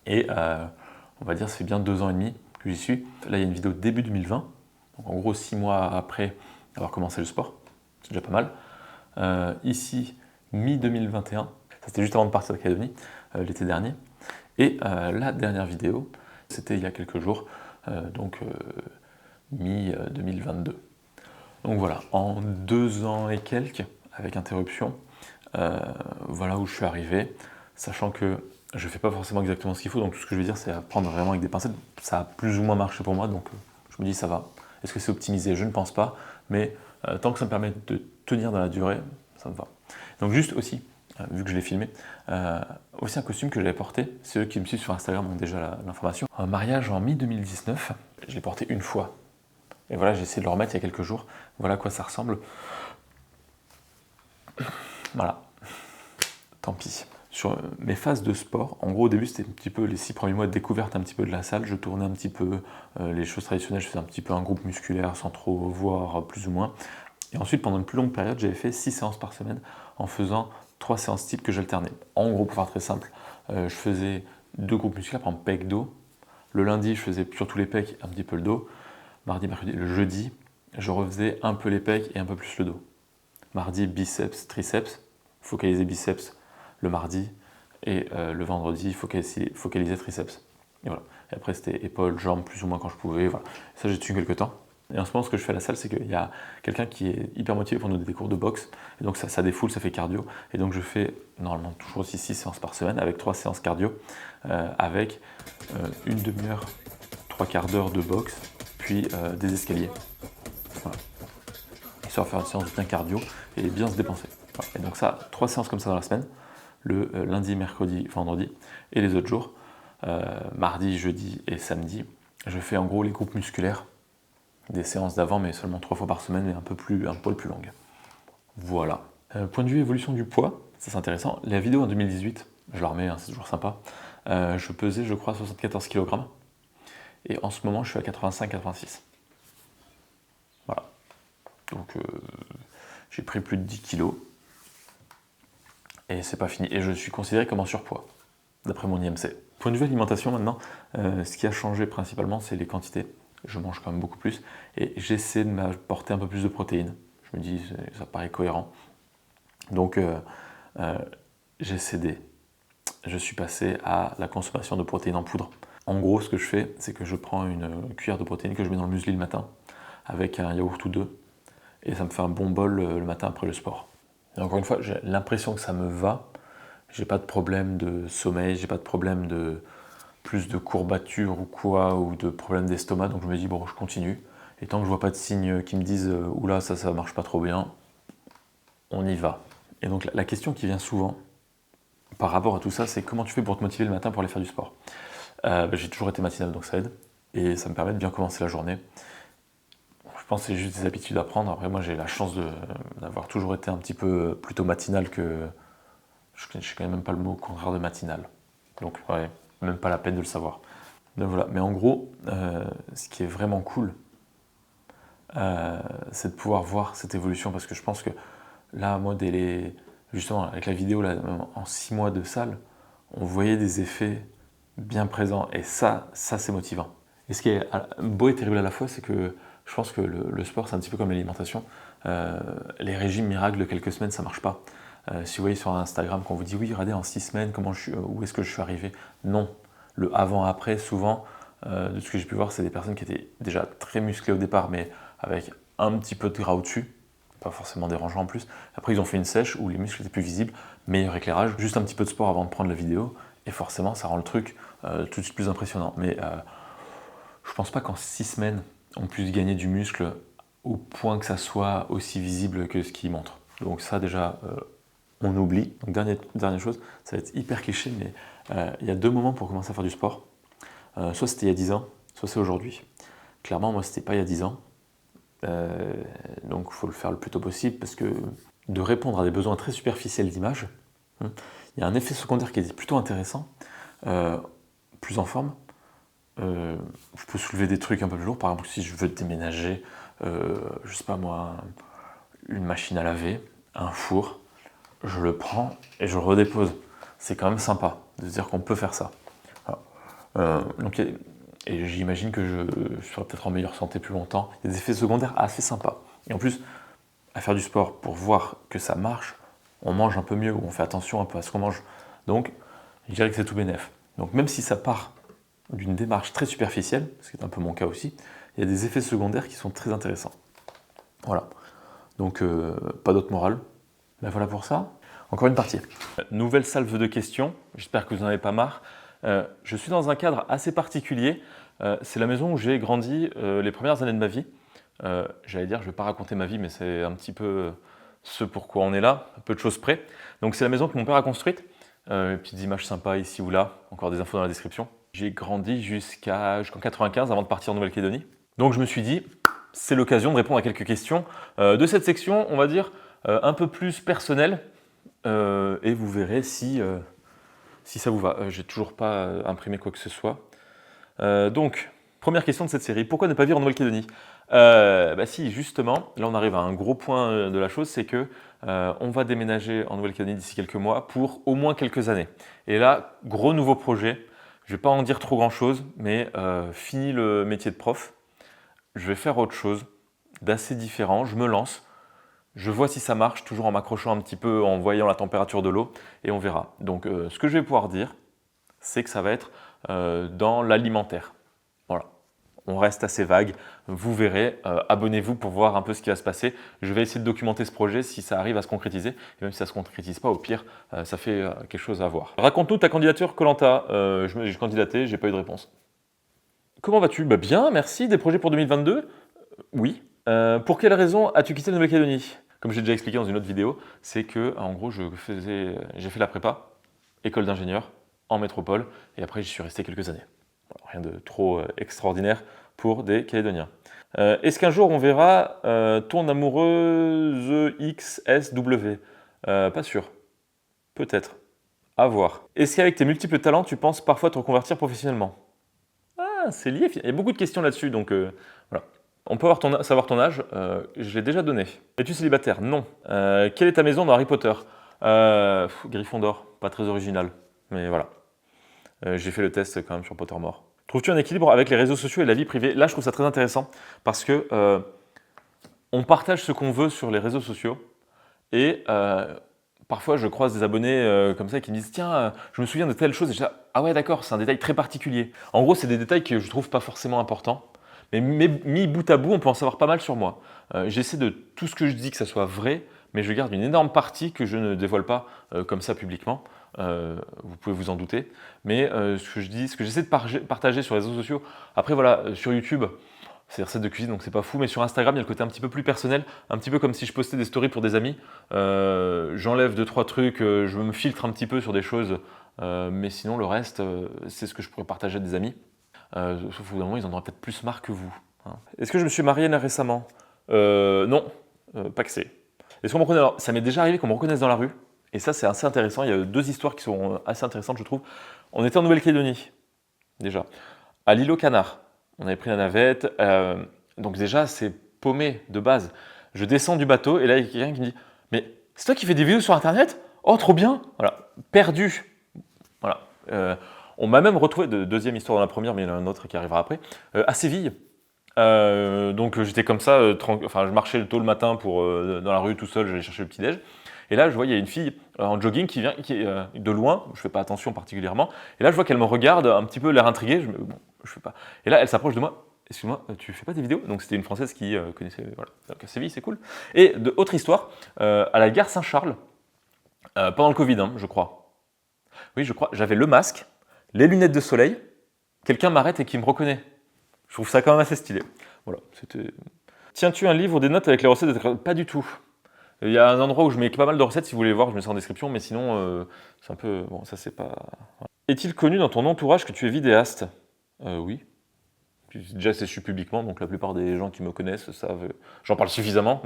Et on va dire ça fait bien 2 ans et demi que j'y suis. Là il y a une vidéo début 2020, donc en gros 6 mois après avoir commencé le sport, c'est déjà pas mal. Ici, mi-2021, ça c'était juste avant de partir de Calédonie, l'été dernier. Et la dernière vidéo, c'était il y a quelques jours, donc mi-2022. Donc voilà, en 2 ans et quelques, avec interruption, voilà où je suis arrivé, sachant que je ne fais pas forcément exactement ce qu'il faut, donc tout ce que je vais dire c'est à prendre vraiment avec des pincettes. Ça a plus ou moins marché pour moi, donc je me dis ça va. Est-ce que c'est optimisé? Je ne pense pas, mais tant que ça me permet de tenir dans la durée, ça me va. Donc juste aussi, vu que je l'ai filmé, aussi un costume que j'avais porté, ceux qui me suivent sur Instagram ont déjà l'information. Un mariage en mi-2019, je l'ai porté une fois. Et voilà, j'ai essayé de le remettre il y a quelques jours. Voilà à quoi ça ressemble. Voilà. Tant pis. Sur mes phases de sport, en gros au début c'était un petit peu les 6 premiers mois de découverte un petit peu de la salle, je tournais un petit peu les choses traditionnelles, je faisais un petit peu un groupe musculaire sans trop voir plus ou moins. Et ensuite pendant une plus longue période j'avais fait 6 séances par semaine en faisant 3 séances types que j'alternais. En gros pour faire très simple, je faisais 2 groupes musculaires, par exemple pec dos. Le lundi je faisais surtout les pecs, un petit peu le dos. Mardi, mercredi, le jeudi, je refaisais un peu les pecs et un peu plus le dos. Mardi, biceps, triceps, focaliser biceps le mardi, et le vendredi, focaliser triceps. Et voilà. Et après, c'était épaules, jambes, plus ou moins quand je pouvais. Voilà. Ça, j'ai tenu quelques temps. Et en ce moment, ce que je fais à la salle, c'est qu'il y a quelqu'un qui est hyper motivé pour nous donner des cours de boxe. Et donc, ça défoule, ça fait cardio. Et donc, je fais normalement toujours aussi 6 séances par semaine avec 3 séances cardio, avec une demi-heure, 3 quarts d'heure de boxe, puis des escaliers. Voilà. Histoire de faire une séance bien cardio et bien se dépenser. Voilà. Et donc ça, 3 séances comme ça dans la semaine, le lundi, mercredi, vendredi, et les autres jours, mardi, jeudi et samedi, je fais en gros les groupes musculaires, des séances d'avant, mais seulement 3 fois par semaine, mais un poil plus longue. Voilà. Point de vue évolution du poids, ça c'est intéressant. La vidéo en 2018, je la remets, hein, c'est toujours sympa. Je pesais, je crois, 74 kg. Et en ce moment, je suis à 85-86. Voilà. Donc, j'ai pris plus de 10 kg. Et c'est pas fini. Et je suis considéré comme en surpoids, d'après mon IMC. Point de vue alimentation maintenant, ce qui a changé principalement, c'est les quantités. Je mange quand même beaucoup plus. Et j'essaie de m'apporter un peu plus de protéines. Je me dis, ça paraît cohérent. Donc, j'ai cédé. Je suis passé à la consommation de protéines en poudre. En gros, ce que je fais, c'est que je prends une cuillère de protéines que je mets dans le muesli le matin, avec un yaourt ou deux, et ça me fait un bon bol le matin après le sport. Et encore une fois, j'ai l'impression que ça me va. J'ai pas de problème de sommeil, j'ai pas de problème de plus de courbatures ou quoi, ou de problème d'estomac, donc je me dis bon, je continue. Et tant que je vois pas de signes qui me disent oula, ça marche pas trop bien, on y va. Et donc la question qui vient souvent par rapport à tout ça, c'est comment tu fais pour te motiver le matin pour aller faire du sport. J'ai toujours été matinal, donc ça aide, et ça me permet de bien commencer la journée. Je pense que c'est juste des habitudes à prendre. Après, moi, j'ai la chance d'avoir toujours été un petit peu plutôt matinal que... Je ne sais quand même pas le mot contraire de matinal. Donc, ouais, même pas la peine de le savoir. Donc voilà. Mais en gros, ce qui est vraiment cool, c'est de pouvoir voir cette évolution, parce que je pense que là, moi, justement, avec la vidéo, là, en 6 mois de salle, on voyait des effets bien présents, et ça c'est motivant. Et ce qui est beau et terrible à la fois, c'est que je pense que le sport, c'est un petit peu comme l'alimentation. Les régimes miracles de quelques semaines, ça marche pas. Si vous voyez sur Instagram qu'on vous dit oui, regardez en 6 semaines, où est-ce que je suis arrivé? Non. Le avant-après, souvent, de ce que j'ai pu voir, c'est des personnes qui étaient déjà très musclées au départ, mais avec un petit peu de gras au-dessus, pas forcément dérangeant en plus. Après, ils ont fait une sèche où les muscles étaient plus visibles, meilleur éclairage, juste un petit peu de sport avant de prendre la vidéo, et forcément, ça rend le truc tout de suite plus impressionnant. Mais je pense pas qu'en 6 semaines, on puisse gagner du muscle au point que ça soit aussi visible que ce qu'il montre. Donc ça, déjà, on oublie. Donc dernière chose, ça va être hyper cliché, mais il y a 2 moments pour commencer à faire du sport. Soit c'était il y a 10 ans, soit c'est aujourd'hui. Clairement, moi, c'était pas il y a 10 ans. Donc il faut le faire le plus tôt possible, parce que de répondre à des besoins très superficiels d'image, il y a un effet secondaire qui est plutôt intéressant, plus en forme. Je peux soulever des trucs un peu plus lourds, par exemple si je veux déménager, je sais pas moi, une machine à laver, un four, je le prends et je le redépose. C'est quand même sympa de se dire qu'on peut faire ça. Voilà. Et j'imagine que je serai peut-être en meilleure santé plus longtemps. Il y a des effets secondaires assez sympas. Et en plus, à faire du sport pour voir que ça marche, on mange un peu mieux, ou on fait attention un peu à ce qu'on mange. Donc, je dirais que c'est tout bénef. Donc même si ça part d'une démarche très superficielle, ce qui est un peu mon cas aussi, il y a des effets secondaires qui sont très intéressants. Voilà. Donc, pas d'autre morale. Ben voilà pour ça. Encore une partie. Nouvelle salve de questions. J'espère que vous n'en avez pas marre. Je suis dans un cadre assez particulier. C'est la maison où j'ai grandi les premières années de ma vie. J'allais dire, je ne vais pas raconter ma vie, mais c'est un petit peu ce pourquoi on est là, à peu de choses près. Donc c'est la maison que mon père a construite. Petites images sympas ici ou là, encore des infos dans la description. J'ai grandi jusqu'en 95 avant de partir en Nouvelle-Calédonie. Donc je me suis dit, c'est l'occasion de répondre à quelques questions de cette section, on va dire, un peu plus personnelle. Et vous verrez si ça vous va. J'ai toujours pas imprimé quoi que ce soit. Donc, première question de cette série, pourquoi ne pas vivre en Nouvelle-Calédonie? Si, justement, là on arrive à un gros point de la chose, c'est que on va déménager en Nouvelle-Calédonie d'ici quelques mois pour au moins quelques années. Et là, gros nouveau projet, je vais pas en dire trop grand chose, mais fini le métier de prof, je vais faire autre chose d'assez différent, je me lance, je vois si ça marche, toujours en m'accrochant un petit peu, en voyant la température de l'eau, et on verra. Donc ce que je vais pouvoir dire, c'est que ça va être dans l'alimentaire. Voilà. On reste assez vague, vous verrez, abonnez-vous pour voir un peu ce qui va se passer. Je vais essayer de documenter ce projet si ça arrive à se concrétiser, et même si ça ne se concrétise pas, au pire, ça fait quelque chose à voir. Raconte-nous ta candidature, Koh Lanta. J'ai candidaté, j'ai pas eu de réponse. Comment vas-tu? Bien, merci. Des projets pour 2022? Oui. Pour quelle raison as-tu quitté la Nouvelle-Calédonie? Comme j'ai déjà expliqué dans une autre vidéo, c'est que, en gros, j'ai fait la prépa, école d'ingénieur, en métropole, et après j'y suis resté quelques années. Rien de trop extraordinaire pour des Calédoniens. Est-ce qu'un jour on verra ton amoureuse XSW? Pas sûr. Peut-être. À voir. Est-ce qu'avec tes multiples talents, tu penses parfois te reconvertir professionnellement? Ah, c'est lié. Il y a beaucoup de questions là-dessus, donc voilà. On peut savoir ton âge, je l'ai déjà donné. Es-tu célibataire? Non. Quelle est ta maison dans Harry Potter? Gryffondor, pas très original, mais voilà. J'ai fait le test quand même sur Pottermore. Trouves-tu un équilibre avec les réseaux sociaux et la vie privée? Là, je trouve ça très intéressant parce que on partage ce qu'on veut sur les réseaux sociaux et parfois je croise des abonnés comme ça qui me disent tiens, je me souviens de telle chose et je dis ah ouais d'accord, c'est un détail très particulier. En gros, c'est des détails que je trouve pas forcément importants, mais mis bout à bout, on peut en savoir pas mal sur moi. J'essaie de tout ce que je dis que ça soit vrai, mais je garde une énorme partie que je ne dévoile pas comme ça publiquement. Vous pouvez vous en douter, mais ce que j'essaie de partager sur les réseaux sociaux, après voilà, sur YouTube, c'est des recettes de cuisine donc c'est pas fou, mais sur Instagram il y a le côté un petit peu plus personnel, un petit peu comme si je postais des stories pour des amis, j'enlève 2-3 trucs, je me filtre un petit peu sur des choses, mais sinon le reste c'est ce que je pourrais partager à des amis, sauf au bout d'un moment ils en auraient peut-être plus marre que vous, hein. Est-ce que je me suis marié récemment? Non, pas que c'est. Est-ce qu'on me reconnaît? Alors, ça m'est déjà arrivé qu'on me reconnaisse dans la rue. Et ça, c'est assez intéressant. Il y a 2 histoires qui sont assez intéressantes, je trouve. On était en Nouvelle-Calédonie, déjà, à l'île aux Canards. On avait pris la navette. Donc déjà, c'est paumé de base. Je descends du bateau et là, il y a quelqu'un qui me dit « Mais c'est toi qui fais des vidéos sur Internet? Oh, trop bien !» Voilà, perdu. Voilà. On m'a même retrouvé, deuxième histoire dans la première, mais il y en a une autre qui arrivera après, à Séville. Donc j'étais comme ça, enfin je marchais tôt le matin dans la rue tout seul, j'allais chercher le petit-déj. Et là je vois il y a une fille en jogging qui vient de loin, je fais pas attention particulièrement. Et là je vois qu'elle me regarde un petit peu l'air intriguée, bon, je fais pas. Et là elle s'approche de moi. Excuse-moi, tu fais pas des vidéos? Donc c'était une Française qui connaissait, voilà. Donc à Séville c'est cool. Et autre histoire, à la gare Saint-Charles, pendant le Covid, hein, je crois. Oui je crois, j'avais le masque, les lunettes de soleil, quelqu'un m'arrête et qui me reconnaît. Je trouve ça quand même assez stylé. Voilà, c'était... Tiens-tu un livre ou des notes avec les recettes de... Pas du tout. Il y a un endroit où je mets pas mal de recettes, si vous voulez voir, je mets ça en description, mais sinon, c'est un peu... Bon, ça c'est pas... Voilà. Est-il connu dans ton entourage que tu es vidéaste? Oui. Déjà, c'est su publiquement, donc la plupart des gens qui me connaissent savent... J'en parle suffisamment.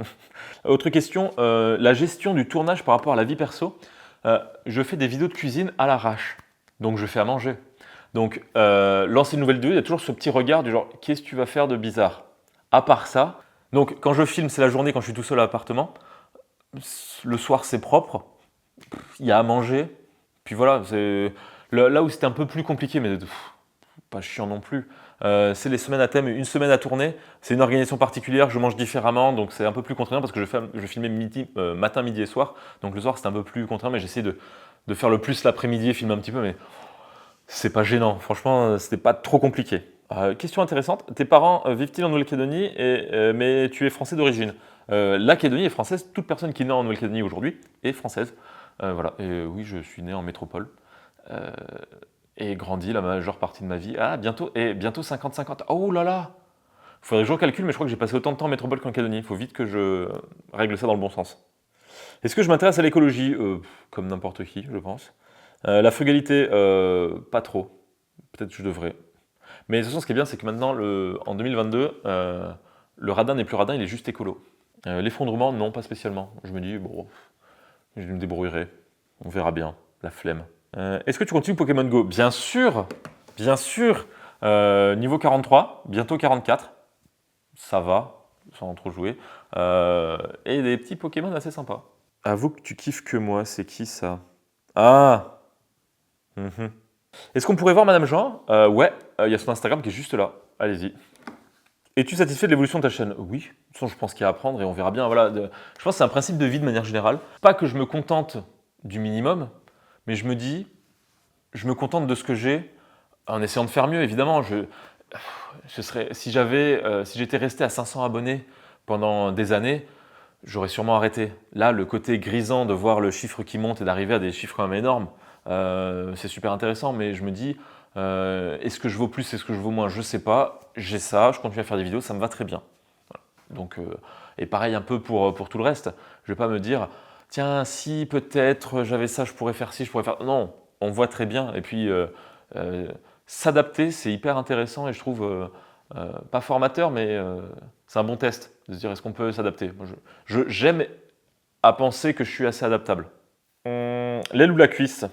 Autre question, la gestion du tournage par rapport à la vie perso. Je fais des vidéos de cuisine à l'arrache, donc je fais à manger. Donc, lancer une nouvelle vidéo, il y a toujours ce petit regard du genre « Qu'est-ce que tu vas faire de bizarre ?» À part ça, donc quand je filme, c'est la journée quand je suis tout seul à l'appartement. Le soir, c'est propre. Il y a à manger. Puis voilà, c'est là où c'était un peu plus compliqué, mais pas chiant non plus. C'est les semaines à thème, une semaine à tourner. C'est une organisation particulière, je mange différemment, donc c'est un peu plus contraignant parce que je filmais matin, midi et soir. Donc le soir, c'était un peu plus contraignant, mais j'essaie de faire le plus l'après-midi et filmer un petit peu, mais... C'est pas gênant, franchement, c'était pas trop compliqué. Question intéressante, tes parents vivent-ils en Nouvelle-Calédonie, mais tu es français d'origine? La Calédonie est française, toute personne qui est née en Nouvelle-Calédonie aujourd'hui est française. Voilà, et oui, je suis né en métropole et grandi la majeure partie de ma vie. Ah, bientôt 50-50. Oh là là! Faudrait que je recalcule, mais je crois que j'ai passé autant de temps en métropole qu'en Calédonie. Il faut vite que je règle ça dans le bon sens. Est-ce que je m'intéresse à l'écologie? Comme n'importe qui, je pense. La frugalité, pas trop. Peut-être que je devrais. Mais de toute façon, ce qui est bien, c'est que maintenant, en 2022, le radin n'est plus radin, il est juste écolo. L'effondrement, non, pas spécialement. Je me dis, bon, je me débrouillerai. On verra bien. La flemme. Est-ce que tu continues Pokémon Go? Bien sûr. Bien sûr. Niveau 43, bientôt 44. Ça va, sans trop jouer. Et des petits Pokémon assez sympas. Avoue que tu kiffes que moi, c'est qui ça? Ah! Est-ce qu'on pourrait voir Madame Jean? Ouais, il y a son Instagram qui est juste là. Allez-y. Es-tu satisfait de l'évolution de ta chaîne? Oui. De toute façon, je pense qu'il y a à apprendre et on verra bien. Voilà, je pense que c'est un principe de vie de manière générale. Pas que je me contente du minimum, mais je me dis, je me contente de ce que j'ai en essayant de faire mieux, évidemment. Si j'étais resté à 500 abonnés pendant des années, j'aurais sûrement arrêté. Là, le côté grisant de voir le chiffre qui monte et d'arriver à des chiffres quand même énormes, c'est super intéressant, mais je me dis, est-ce que je vaux plus, est-ce que je vaux moins? Je sais pas, j'ai ça, je continue à faire des vidéos, ça me va très bien. Voilà. Donc, et pareil un peu pour tout le reste, je vais pas me dire, tiens, si peut-être j'avais ça, je pourrais faire ci, je pourrais faire... Non, on voit très bien, et puis s'adapter, c'est hyper intéressant, et je trouve, pas formateur, mais c'est un bon test, de se dire, est-ce qu'on peut s'adapter? J'aime à penser que je suis assez adaptable. L'aile ou la cuisse?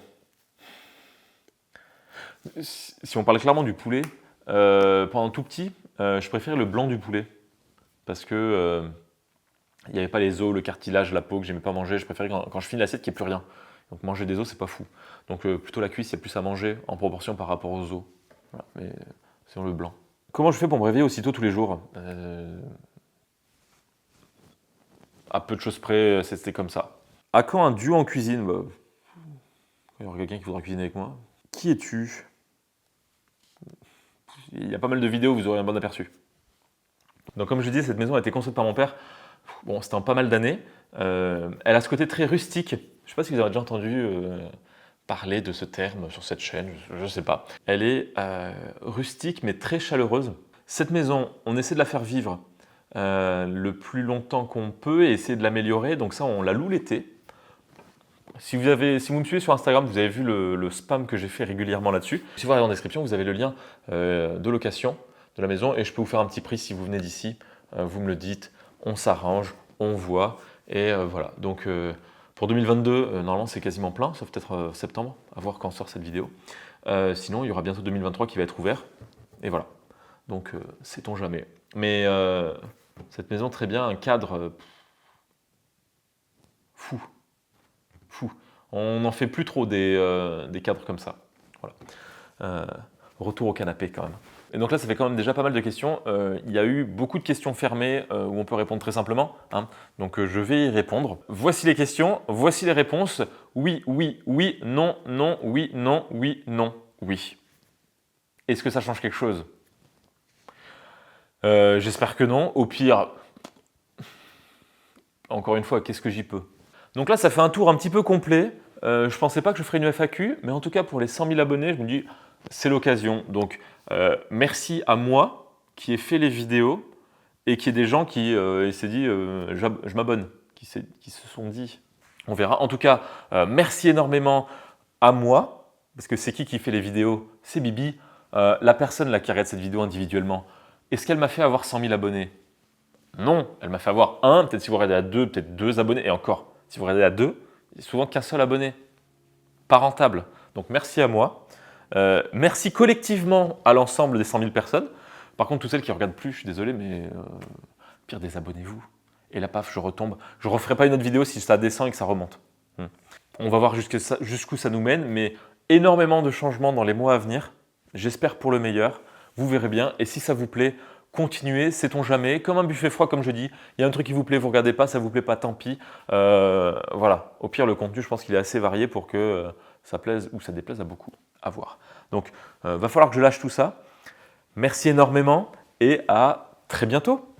Si on parle clairement du poulet, pendant tout petit, je préférais le blanc du poulet. Parce que il n'y avait pas les os, le cartilage, la peau que j'aimais pas manger. Je préférais quand je finis l'assiette qu'il n'y ait plus rien. Donc manger des os, c'est pas fou. Donc plutôt la cuisse, il y a plus à manger en proportion par rapport aux os. Voilà, mais c'est le blanc. Comment je fais pour me réveiller aussitôt tous les jours? À peu de choses près, c'était comme ça. À quand un duo en cuisine? Bah, il y aura quelqu'un qui voudra cuisiner avec moi. Qui es-tu? Il y a pas mal de vidéos, vous aurez un bon aperçu. Donc comme je disais, cette maison a été construite par mon père. Bon, c'était en pas mal d'années. Elle a ce côté très rustique. Je ne sais pas si vous avez déjà entendu parler de ce terme sur cette chaîne, je ne sais pas. Elle est rustique mais très chaleureuse. Cette maison, on essaie de la faire vivre le plus longtemps qu'on peut et essayer de l'améliorer. Donc ça, on la loue l'été. Si vous me suivez sur Instagram, vous avez vu le spam que j'ai fait régulièrement là-dessus. Si vous regardez en description, vous avez le lien de location de la maison et je peux vous faire un petit prix si vous venez d'ici. Vous me le dites, on s'arrange, on voit et voilà. Donc pour 2022, normalement c'est quasiment plein, sauf peut-être septembre, à voir quand sort cette vidéo. Sinon, il y aura bientôt 2023 qui va être ouvert et voilà. Donc sait-on jamais. Mais Cette maison, très bien, un cadre fou. Fou. On n'en fait plus trop des cadres comme ça. Voilà. Retour au canapé quand même. Et donc là, ça fait quand même déjà pas mal de questions. Il y a eu beaucoup de questions fermées où on peut répondre très simplement, hein. Donc je vais y répondre. Voici les questions, voici les réponses. Oui, oui, oui, non, non, oui, non, oui, non, oui. Est-ce que ça change quelque chose? J'espère que non. Au pire, encore une fois, qu'est-ce que j'y peux? Donc là, ça fait un tour un petit peu complet. Je pensais pas que je ferais une FAQ, mais en tout cas pour les 100 000 abonnés, je me dis c'est l'occasion. Donc merci à moi qui ai fait les vidéos et qui est des gens qui s'est dit je m'abonne, qui se sont dit. On verra. En tout cas, merci énormément à moi, parce que c'est qui fait les vidéos? C'est Bibi. La personne là qui regarde cette vidéo individuellement, est-ce qu'elle m'a fait avoir 100 000 abonnés? Non, elle m'a fait avoir un, peut-être si vous regardez à deux, peut-être deux abonnés, et encore, si vous regardez à deux, il n'y a souvent qu'un seul abonné. Pas rentable. Donc merci à moi. Merci collectivement à l'ensemble des 100 000 personnes. Par contre, toutes celles qui ne regardent plus, je suis désolé, mais pire, désabonnez-vous. Et là, paf, je retombe. Je ne referai pas une autre vidéo si ça descend et que ça remonte. On va voir jusqu'où ça nous mène, mais énormément de changements dans les mois à venir. J'espère pour le meilleur. Vous verrez bien. Et si ça vous plaît, continuez, sait-on jamais. Comme un buffet froid, comme je dis, il y a un truc qui vous plaît, vous ne regardez pas, ça ne vous plaît pas, tant pis. Voilà. Au pire, le contenu, je pense qu'il est assez varié pour que ça plaise ou ça déplaise à beaucoup. À voir. Donc, va falloir que je lâche tout ça. Merci énormément et à très bientôt.